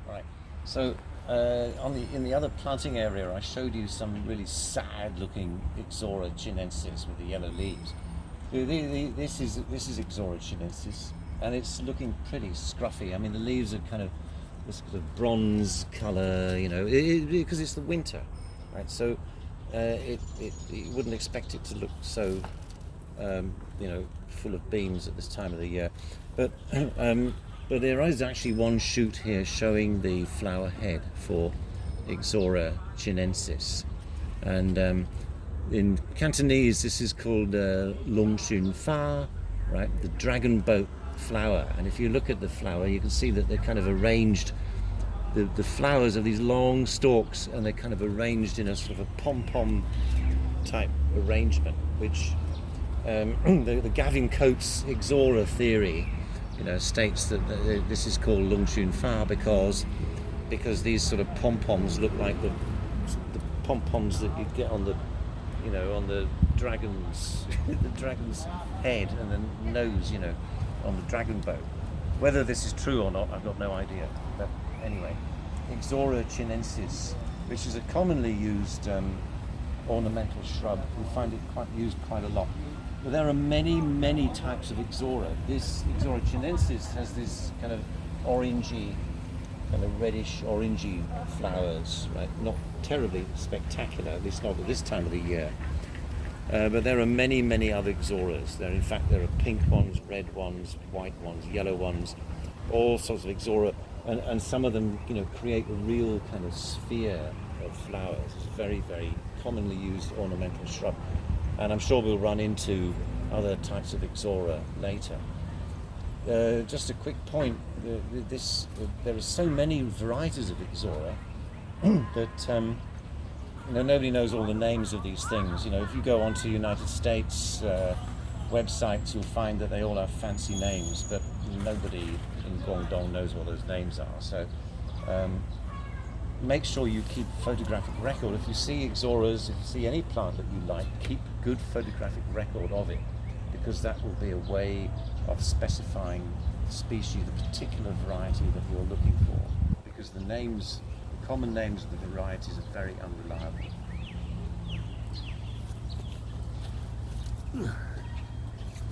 Right. So in the other planting area, I showed you some really sad-looking Ixora chinensis with the yellow leaves. This is Ixora chinensis, and it's looking pretty scruffy. I mean, the leaves are kind of this sort of bronze colour, because it's the winter, right? So you wouldn't expect it to look so, full of beans at this time of the year, but. But there is actually one shoot here showing the flower head for Ixora chinensis, and in Cantonese this is called Long Xun Fa, right? The dragon boat flower. And if you look at the flower, you can see that they're kind of arranged. The flowers are these long stalks, and they're kind of arranged in a sort of a pom-pom type arrangement, which the Gavin Coates Ixora theory states that this is called Lung Chun Fa because these sort of pom-poms look like the pom-poms that you get on the dragon's the dragon's head and the nose on the dragon boat. Whether this is true or not, I've got no idea. But anyway, Ixora chinensis, which is a commonly used ornamental shrub, we find it used quite a lot. But there are many, many types of Ixora. This Ixora chinensis has this kind of orangey, kind of reddish orangey flowers, right? Not terribly spectacular, at least not at this time of the year. But there are many, many other Ixoras. There are pink ones, red ones, white ones, yellow ones, all sorts of Ixora, and some of them, create a real kind of sphere of flowers. It's a very, very commonly used ornamental shrub. And I'm sure we'll run into other types of Ixora later. Just a quick point, there are so many varieties of Ixora that nobody knows all the names of these things. If you go onto United States websites, you'll find that they all have fancy names, but nobody in Guangdong knows what those names are. So make sure you keep photographic record. If you see Ixoras, if you see any plant that you like, keep good photographic record of it, because that will be a way of specifying the species, the particular variety that you're looking for, because the common names of the varieties are very unreliable.